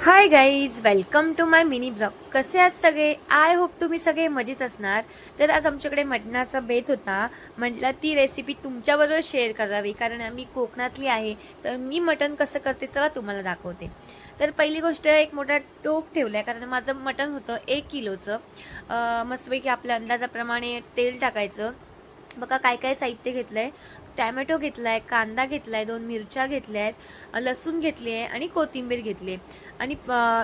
High guys, welcome to my mini blog. कसे आहात सगळे? आय होप तुम्ही सगळे मजेत असणार. तर आज आमच्याकडे मटणाचा बेत होता. म्हटलं ती रेसिपी तुमच्याबरोबर शेअर करावी, कारण आम्ही कोकणातली आहे. तर मी मटण कसं करते चला तुम्हाला दाखवते. तर पहिली गोष्ट, एक मोठा टोप ठेवला आहे, कारण माझं मटण होतं 1 किलोचं. मस्तपैकी आपल्या अंदाजाप्रमाणे तेल टाकायचं. बघा काय काय साहित्य घेतलं आहे. टॅमॅटो घेतला आहे, कांदा घेतला आहे, 2 मिरच्या घेतल्या आहेत, लसूण घेतली आहे आणि कोथिंबीर घेतली आहे. आणि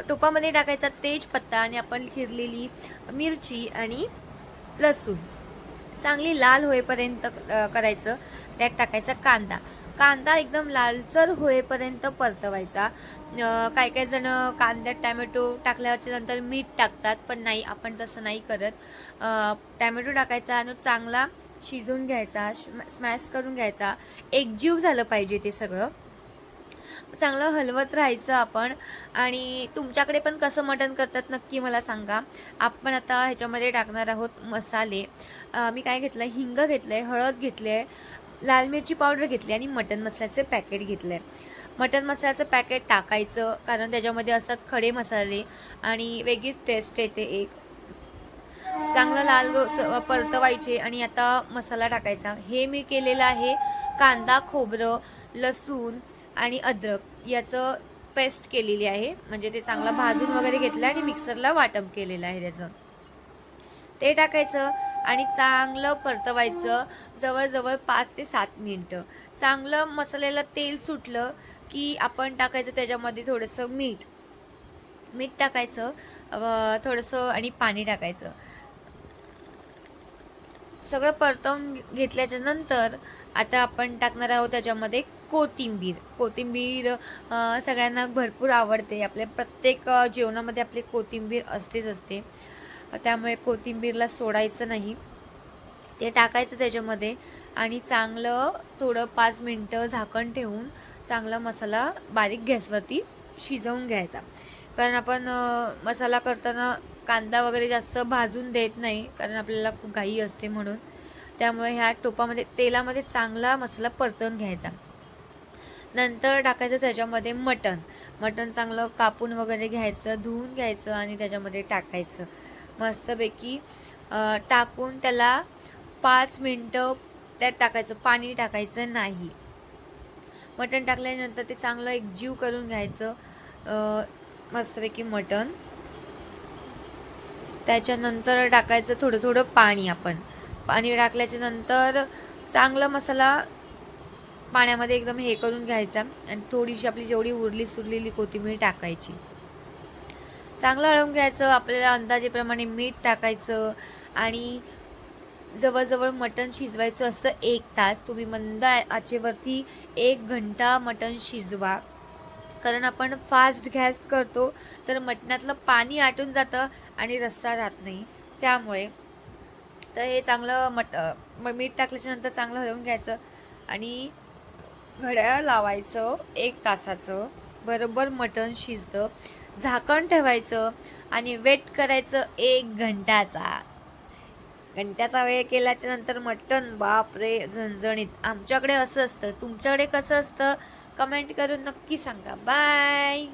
टोपामध्ये टाकायचा तेजपत्ता आणि आपण चिरलेली मिरची आणि लसूण चांगली लाल होईपर्यंत करायचं. त्यात टाकायचा कांदा. कांदा एकदम लालसर होईपर्यंत परतवायचा. काही काही जण कांद्यात टॅमॅटो टाकल्याच्या नंतर मीठ टाकतात, पण नाही, आपण तसं नाही करत. टॅमॅटो टाकायचा आणि चांगला शिजवून घ्यायचा, स्मॅश करून घ्यायचा. एकजीव झालं पाहिजे ते सगळं. चांगलं हलवत राहायचं आपण. आणि तुमच्याकडे पण कसं मटण करतात नक्की मला सांगा. आपण आता ह्याच्यामध्ये टाकणार आहोत मसाले. मी काय घेतलं आहे, हिंग घेतलं आहे, हळद घेतली आहे, लाल मिरची पावडर घेतली आणि मटण मसाल्याचे पॅकेट घेतलं आहे. मटण मसाल्याचं पॅकेट टाकायचं, कारण त्याच्यामध्ये असतात खडे मसाले आणि वेगळीच टेस्ट येते एक. चांगलं लाल परतवायचे आणि आता मसाला टाकायचा. हे मी केलेलं आहे कांदा, खोबरं, लसूण आणि अद्रक याचं पेस्ट केलेली आहे. म्हणजे ते चांगलं भाजून वगैरे घेतलं आणि मिक्सरला वाटप केलेलं आहे त्याचं. ते टाकायचं आणि चांगलं परतवायचं जवळजवळ 5 ते 7 मिनिटं. चांगलं मसाल्याला तेल सुटलं की आपण टाकायचं त्याच्यामध्ये थोडंसं मीठ टाकायचं, थोडंसं आणि पाणी टाकायचं. सगळं परतवून घेतल्याच्या नंतर आता आपण टाकणार आहोत त्याच्यामध्ये कोथिंबीर. सगळ्यांना भरपूर आवडते. आपल्या प्रत्येक जेवणामध्ये आपली कोथिंबीर असतेच असते. त्यामुळे कोथिंबीरला सोडायचं नाही. ते टाकायचं त्याच्यामध्ये आणि चांगलं थोडं 5 मिनटं झाकण ठेवून चांगला मसाला बारीक गॅसवरती शिजवून घ्यायचा. कारण आपण मसाला करताना कांदा वगैरे जास्त भाजून देत नाही, कारण आपल्याला खूप घाई असते म्हणून. त्यामुळे ह्या टोपामध्ये तेलामध्ये चांगला मसाला परतवून घ्यायचा. नंतर टाकायचं त्याच्यामध्ये मटण चांगलं कापून वगैरे घ्यायचं, धुवून घ्यायचं आणि त्याच्यामध्ये टाकायचं मस्तपैकी. टाकून त्याला 5 मिनटं त्यात टाकायचं, पाणी टाकायचं नाही. मटण टाकल्यानंतर ते चांगलं एकजीव करून घ्यायचं मस्तपैकी मटण. त्याच्यानंतर टाकायचं थोडं थोडं पाणी. आपण पाणी टाकल्याच्या नंतर चांगला मसाला पाण्यामध्ये एकदम हे करून घ्यायचा आणि थोडीशी आपली जेवढी उरली सुरलेली कोथिंबीर टाकायची. चांगलं हलवून घ्यायचं. आपल्याला अंदाजेप्रमाणे मीठ टाकायचं आणि जवळजवळ मटण शिजवायचं असतं 1 तास. तुम्ही मंद आचेवरती 1 घंटा मटण शिजवा, कारण आपण फास्ट गॅस करतो तर मटणातलं पाणी आटून जातं आणि रस्सा राहत नाही. त्यामुळे तर हे चांगलं मीठ टाकल्याच्या नंतर चांगलं हलवून घ्यायचं आणि घड्याळ लावायचं 1 तासाचं. बरोबर मटण शिजतं. झाकण ठेवायचं आणि वेट करायचं 1 घंट्याचा वेळ केल्याच्या नंतर मटण बापरे झणझणीत. आमच्याकडे असं असतं. तुमच्याकडे कसं असतं कमेंट करून नक्की सांगा. बाय.